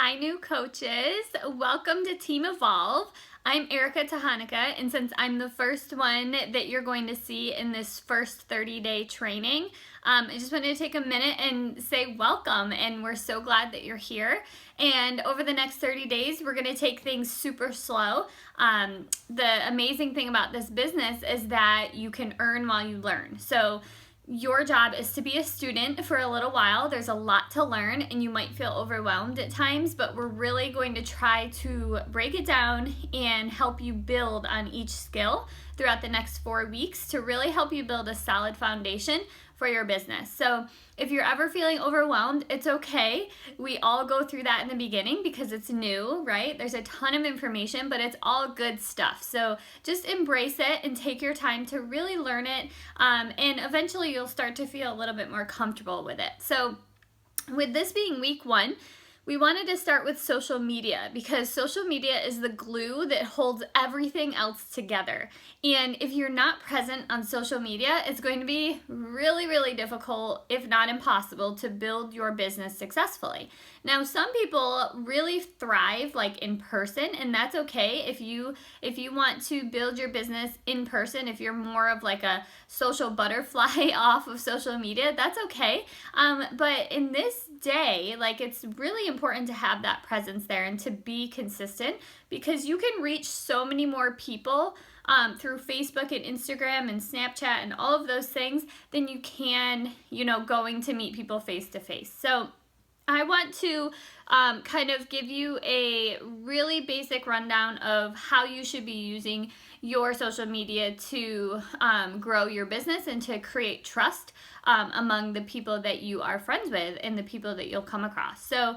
Hi, new coaches. Welcome to Team Evolve. I'm Erica Tahanika, and since I'm the first one that you're going to see in this first 30-day training, I just wanted to take a minute and say welcome, and we're so glad that you're here. And over the next 30 days, we're going to take things super slow. The amazing thing about this business is that you can earn while you learn. So your job is to be a student for a little while. There's a lot to learn and you might feel overwhelmed at times, but we're really going to try to break it down and help you build on each skill throughout the next 4 weeks to really help you build a solid foundation for your business. So if you're ever feeling overwhelmed, it's okay. We all go through that in the beginning because it's new, right? There's a ton of information, but it's all good stuff. So just embrace it and take your time to really learn it. And eventually you'll start to feel a little bit more comfortable with it. So with this being week 1, we wanted to start with social media because social media is the glue that holds everything else together. And if you're not present on social media, it's going to be really, really difficult, if not impossible, to build your business successfully. Now, some people really thrive like in person, and that's okay. If you want to build your business in person, if you're more of like a social butterfly off of social media, that's okay. But in this day, like, it's really important to have that presence there and to be consistent because you can reach so many more people through Facebook and Instagram and Snapchat and all of those things than you can, going to meet people face to face. So I want to kind of give you a really basic rundown of how you should be using your social media to grow your business and to create trust among the people that you are friends with and the people that you'll come across. So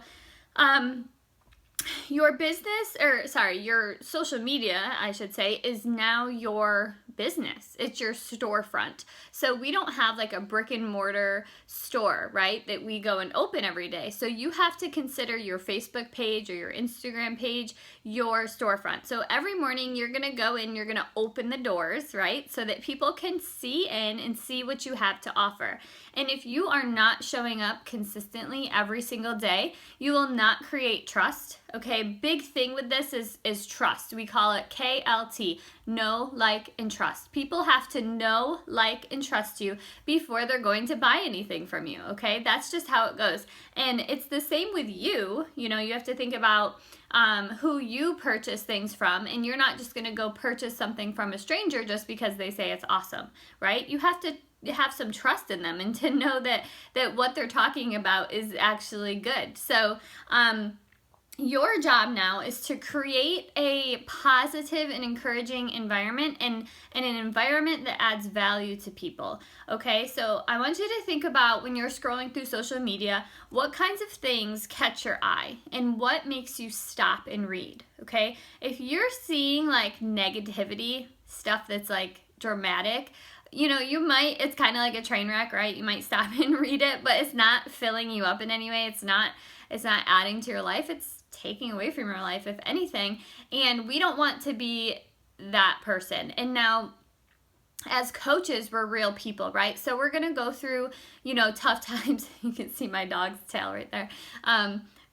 your social media, I should say, is now your business. It's your storefront. So we don't have like a brick and mortar store, right, that we go and open every day. So you have to consider your Facebook page or your Instagram page your storefront. So every morning you're going to go in, you're going to open the doors, right, so that people can see in and see what you have to offer. And if you are not showing up consistently every single day, you will not create trust. Okay, big thing with this is trust. We call it KLT, know, like, and trust. People have to know, like, and trust you before they're going to buy anything from you, okay? That's just how it goes. And it's the same with you. You have to think about who you purchase things from, and you're not just going to go purchase something from a stranger just because they say it's awesome, right? You have to have some trust in them and to know that what they're talking about is actually good. So, your job now is to create a positive and encouraging environment and an environment that adds value to people. Okay, so I want you to think about when you're scrolling through social media, what kinds of things catch your eye and what makes you stop and read. Okay, if you're seeing like negativity, stuff that's like dramatic, it's kind of like a train wreck, right? You might stop and read it, but it's not filling you up in any way. It's not adding to your life. It's taking away from your life, if anything. And we don't want to be that person. And now, as coaches, we're real people, right? So we're going to go through, tough times. You can see my dog's tail right there.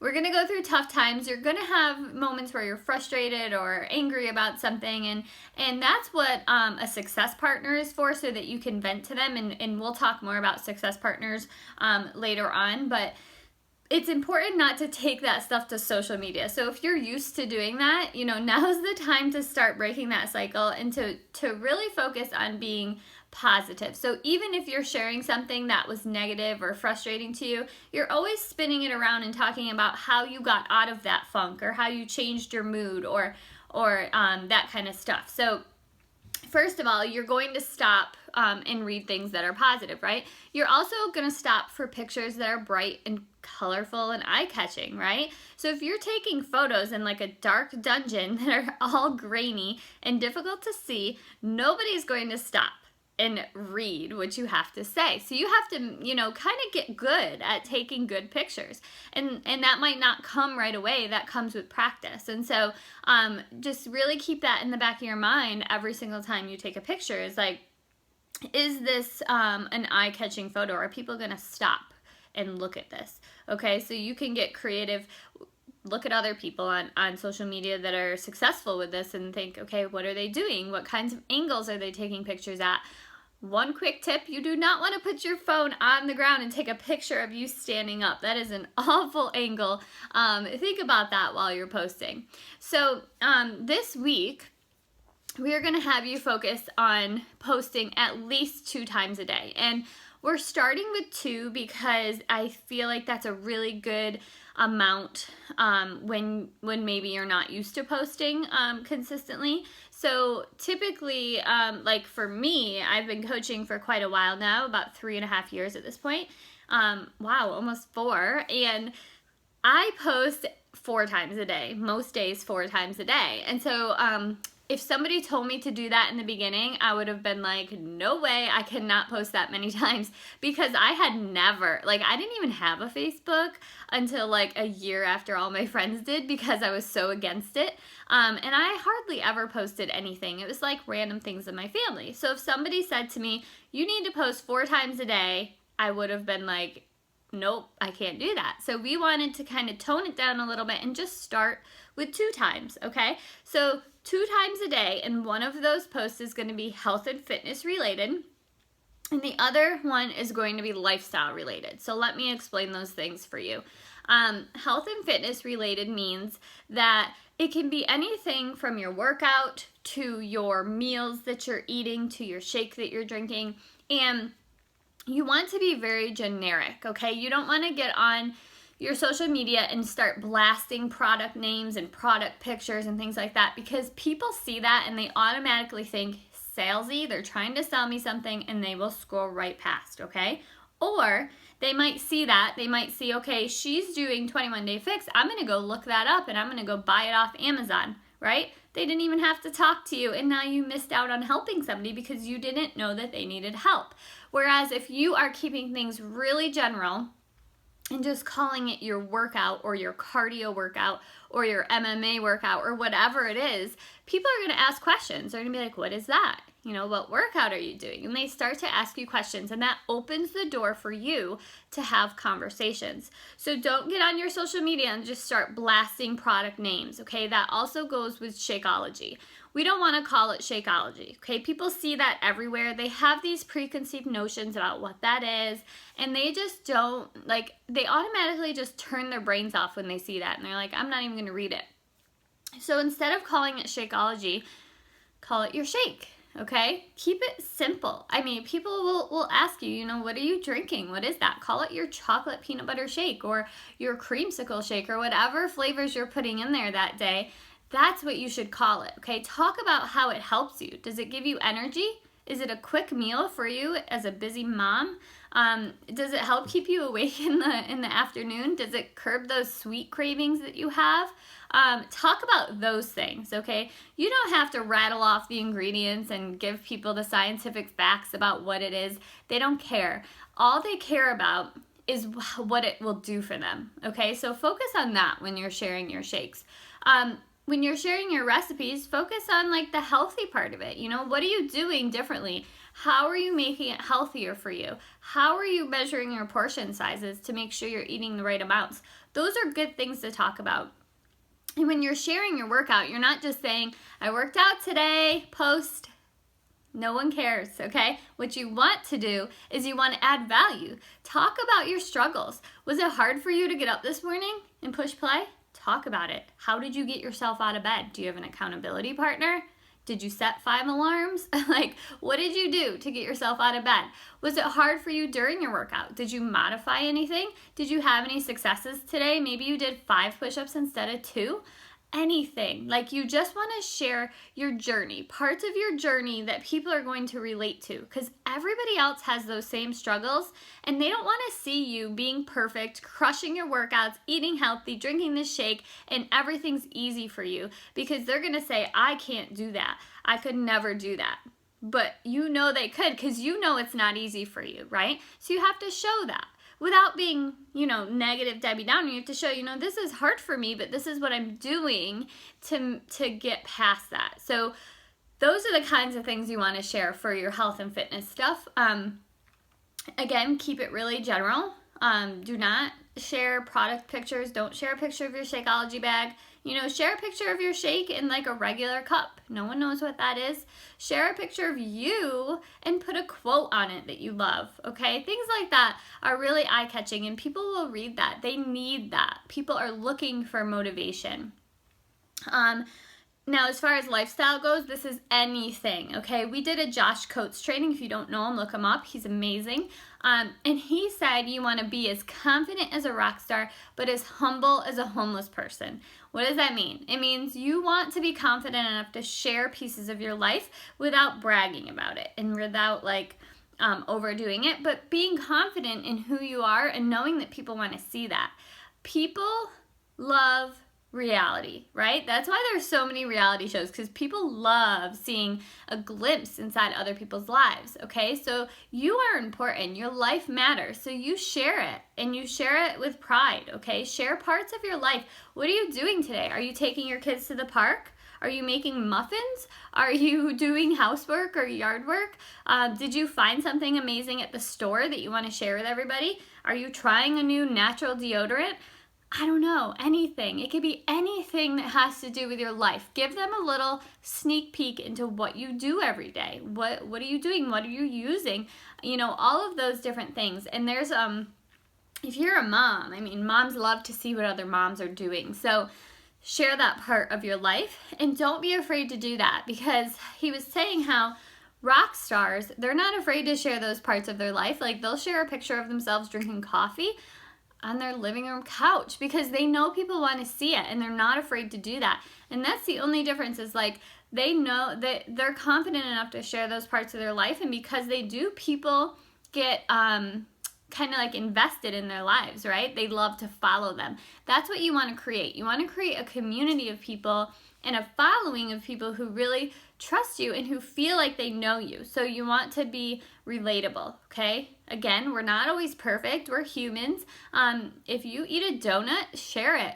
We're going to go through tough times. You're going to have moments where you're frustrated or angry about something. And that's what a success partner is for, so that you can vent to them. And we'll talk more about success partners later on. But it's important not to take that stuff to social media. So if you're used to doing that, now's the time to start breaking that cycle and to really focus on being positive. So even if you're sharing something that was negative or frustrating to you, you're always spinning it around and talking about how you got out of that funk or how you changed your mood or that kind of stuff. So first of all, you're going to stop and read things that are positive, right? You're also going to stop for pictures that are bright and colorful and eye-catching, right? So if you're taking photos in like a dark dungeon that are all grainy and difficult to see, nobody's going to stop and read what you have to say. So you have to, kind of get good at taking good pictures. And that might not come right away. That comes with practice. And so just really keep that in the back of your mind every single time you take a picture. Is like, is this an eye-catching photo? Are people going to stop and look at this? Okay, so you can get creative look at other people on social media that are successful with this and think, okay, what are they doing? What kinds of angles are they taking pictures at? One quick tip, you do not want to put your phone on the ground and take a picture of you standing up. That is an awful angle. Think about that while you're posting. So this week, we are going to have you focus on posting at least 2 times a day. And we're starting with 2 because I feel like that's a really good amount when maybe you're not used to posting consistently. So typically, like for me, I've been coaching for quite a while now, about 3.5 years at this point. Wow, almost 4. And I post 4 times a day, most days 4 times a day. And so if somebody told me to do that in the beginning, I would have been like, no way, I cannot post that many times, because I had never, like, I didn't even have a Facebook until like a year after all my friends did, because I was so against it. And I hardly ever posted anything. It was like random things in my family. So if somebody said to me, you need to post 4 times a day, I would have been like, nope, I can't do that. So we wanted to kind of tone it down a little bit and just start with 2 times, okay? So 2 times a day, and one of those posts is going to be health and fitness related, and the other one is going to be lifestyle related. So let me explain those things for you. Health and fitness related means that it can be anything from your workout to your meals that you're eating to your shake that you're drinking, and you want to be very generic, okay? You don't want to get on your social media and start blasting product names and product pictures and things like that, because people see that and they automatically think salesy, they're trying to sell me something, and they will scroll right past, okay? Or they might see that, they might see, okay, she's doing 21 Day Fix, I'm going to go look that up and I'm going to go buy it off Amazon, right? They didn't even have to talk to you, and now you missed out on helping somebody because you didn't know that they needed help. Whereas if you are keeping things really general and just calling it your workout or your cardio workout or your MMA workout or whatever it is, people are going to ask questions. They're going to be like, what is that? You know, what workout are you doing? And they start to ask you questions, and that opens the door for you to have conversations. So don't get on your social media and just start blasting product names, okay? That also goes with Shakeology. We don't want to call it Shakeology, okay? People see that everywhere. They have these preconceived notions about what that is, and they just don't, like, they automatically just turn their brains off when they see that, and they're like, I'm not even going to read it. So instead of calling it Shakeology, call it your shake. Okay, keep it simple. I mean, people will ask you, you know, what are you drinking? What is that? Call it your chocolate peanut butter shake or your creamsicle shake or whatever flavors you're putting in there that day. That's what you should call it. Okay, talk about how it helps you. Does it give you energy? Is it a quick meal for you as a busy mom? Does it help keep you awake in the afternoon? Does it curb those sweet cravings that you have? Talk about those things, okay? You don't have to rattle off the ingredients and give people the scientific facts about what it is. They don't care. All they care about is what it will do for them, okay? So focus on that when you're sharing your shakes. When you're sharing your recipes, focus on like the healthy part of it. You know, what are you doing differently? How are you making it healthier for you? How are you measuring your portion sizes to make sure you're eating the right amounts? Those are good things to talk about. And when you're sharing your workout, you're not just saying, I worked out today, post. No one cares, okay? What you want to do is you want to add value. Talk about your struggles. Was it hard for you to get up this morning and push play? Talk about it. How did you get yourself out of bed? Do you have an accountability partner? Did you set 5 alarms? Like, what did you do to get yourself out of bed? Was it hard for you during your workout? Did you modify anything? Did you have any successes today? Maybe you did 5 push-ups instead of 2. Anything. Like, you just want to share your journey, parts of your journey that people are going to relate to, because everybody else has those same struggles, and they don't want to see you being perfect, crushing your workouts, eating healthy, drinking this shake, and everything's easy for you, because they're going to say, I can't do that. I could never do that. But you know they could, because you know it's not easy for you, right? So you have to show that. Without being, you know, negative Debbie Downer, you have to show, you know, this is hard for me, but this is what I'm doing to get past that. So those are the kinds of things you want to share for your health and fitness stuff. Again, keep it really general. Do not share product pictures. Don't share a picture of your Shakeology bag. Share a picture of your shake in like a regular cup. No one knows what that is. Share a picture of you and put a quote on it that you love, okay? Things like that are really eye-catching, and people will read that. They need that. People are looking for motivation. Now, as far as lifestyle goes, this is anything, okay? We did a Josh Coates training. If you don't know him, look him up. He's amazing. And he said you want to be as confident as a rock star, but as humble as a homeless person. What does that mean? It means you want to be confident enough to share pieces of your life without bragging about it and without overdoing it, but being confident in who you are and knowing that people want to see that. People love reality, right? That's why there's so many reality shows, because people love seeing a glimpse inside other people's lives, okay? So you are important. Your life matters. So you share it, and you share it with pride, okay? Share parts of your life. What are you doing today? Are you taking your kids to the park? Are you making muffins? Are you doing housework or yard work? Did you find something amazing at the store that you want to share with everybody? Are you trying a new natural deodorant? I don't know, anything. It could be anything that has to do with your life. Give them a little sneak peek into what you do every day. What are you doing? What are you using? All of those different things. And there's, if you're a mom, moms love to see what other moms are doing. So share that part of your life, and don't be afraid to do that, because he was saying how rock stars, they're not afraid to share those parts of their life. Like, they'll share a picture of themselves drinking coffee on their living room couch because they know people want to see it, and they're not afraid to do that. And that's the only difference, is like they know that they're confident enough to share those parts of their life, and because they do, people get kind of like invested in their lives, right? They love to follow them. That's what you want to create. You want to create a community of people and a following of people who really trust you and who feel like they know you. So you want to be relatable, okay? Again, we're not always perfect. We're humans. If you eat a donut, share it.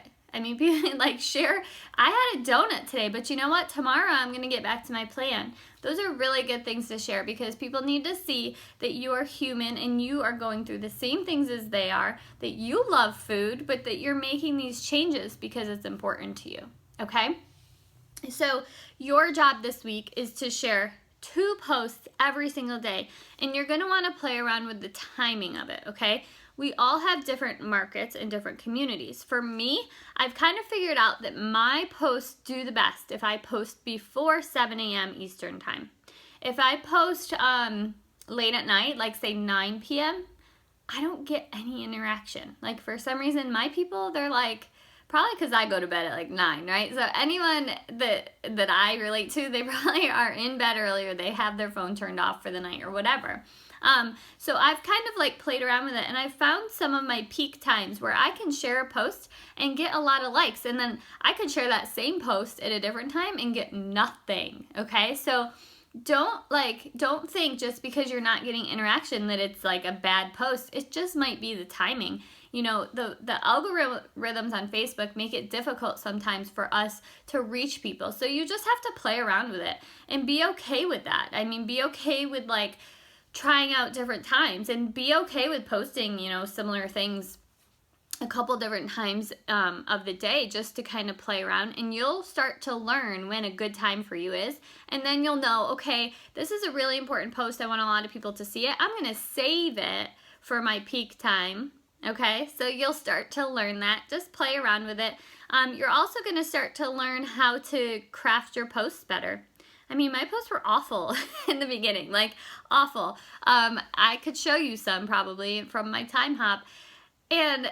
Share. I had a donut today, but you know what? Tomorrow I'm going to get back to my plan. Those are really good things to share, because people need to see that you are human and you are going through the same things as they are, that you love food, but that you're making these changes because it's important to you, okay? So your job this week is to share 2 posts every single day, and you're going to want to play around with the timing of it, okay? We all have different markets and different communities. For me, I've kind of figured out that my posts do the best if I post before 7 a.m. Eastern time. If I post late at night, like say 9 p.m., I don't get any interaction. Like, for some reason, my people, they're like, probably because I go to bed at like 9, right? So anyone that I relate to, they probably are in bed earlier. They have their phone turned off for the night or whatever. So I've kind of like played around with it, and I found some of my peak times where I can share a post and get a lot of likes, and then I could share that same post at a different time and get nothing, okay? So don't think just because you're not getting interaction that it's like a bad post. It just might be the timing. The algorithms on Facebook make it difficult sometimes for us to reach people. So you just have to play around with it and be okay with that. Be okay with like trying out different times, and be okay with posting, similar things a couple different times of the day, just to kind of play around, and you'll start to learn when a good time for you is, and then you'll know, okay, this is a really important post. I want a lot of people to see it. I'm going to save it for my peak time. Okay, so you'll start to learn that. Just play around with it. You're also going to start to learn how to craft your posts better. My posts were awful in the beginning, like awful. I could show you some probably from my time hop, and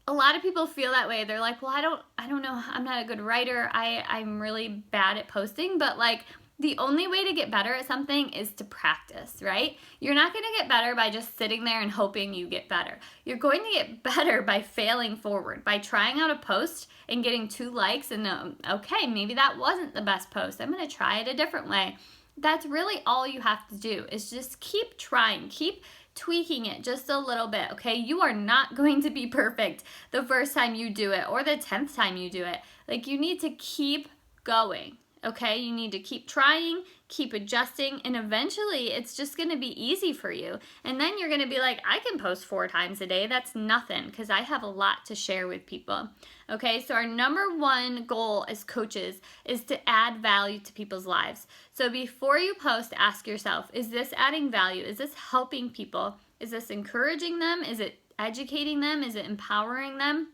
a lot of people feel that way. They're like, well, I don't know. I'm not a good writer. I'm really bad at posting, but like, the only way to get better at something is to practice, right? You're not going to get better by just sitting there and hoping you get better. You're going to get better by failing forward, by trying out a post and getting 2 likes and, okay, maybe that wasn't the best post. I'm going to try it a different way. That's really all you have to do, is just keep trying, keep tweaking it just a little bit, okay? You are not going to be perfect the first time you do it or the 10th time you do it. Like, you need to keep going. Okay, you need to keep trying, keep adjusting, and eventually it's just going to be easy for you. And then you're going to be like, I can post 4 times a day. That's nothing because I have a lot to share with people. Okay, so our number one goal as coaches is to add value to people's lives. So before you post, ask yourself, is this adding value? Is this helping people? Is this encouraging them? Is it educating them? Is it empowering them?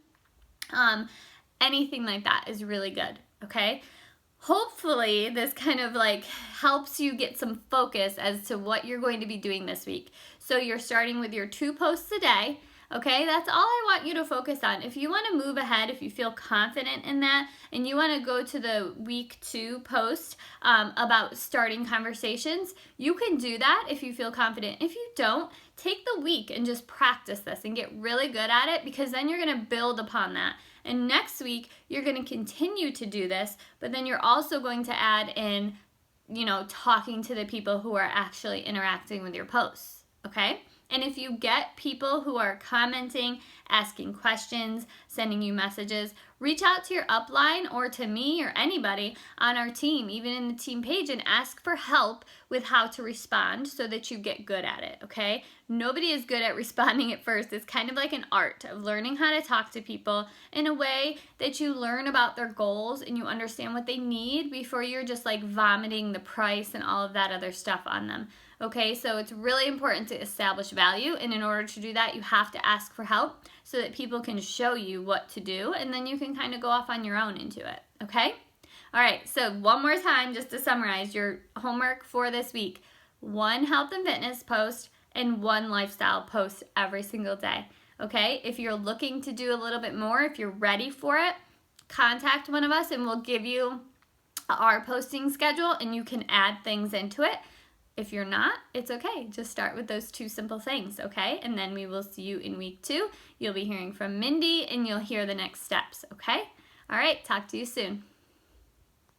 Anything like that is really good. Okay. Hopefully this kind of like helps you get some focus as to what you're going to be doing this week. So you're starting with your 2 posts a day. Okay, that's all I want you to focus on. If you want to move ahead, if you feel confident in that, and you want to go to the week 2 post about starting conversations, you can do that if you feel confident. If you don't, take the week and just practice this and get really good at it, because then you're going to build upon that. And next week, you're going to continue to do this, but then you're also going to add in, talking to the people who are actually interacting with your posts, okay? And if you get people who are commenting, asking questions, sending you messages, reach out to your upline or to me or anybody on our team, even in the team page, and ask for help with how to respond so that you get good at it, okay? Nobody is good at responding at first. It's kind of like an art of learning how to talk to people in a way that you learn about their goals and you understand what they need before you're just like vomiting the price and all of that other stuff on them. Okay, so it's really important to establish value, and in order to do that, you have to ask for help so that people can show you what to do, and then you can kind of go off on your own into it, okay? All right, so one more time, just to summarize your homework for this week: 1 health and fitness post and 1 lifestyle post every single day, okay? If you're looking to do a little bit more, if you're ready for it, contact one of us and we'll give you our posting schedule and you can add things into it. If you're not, it's okay. Just start with those 2 simple things, okay? And then we will see you in week 2. You'll be hearing from Mindy and you'll hear the next steps, okay? All right, talk to you soon.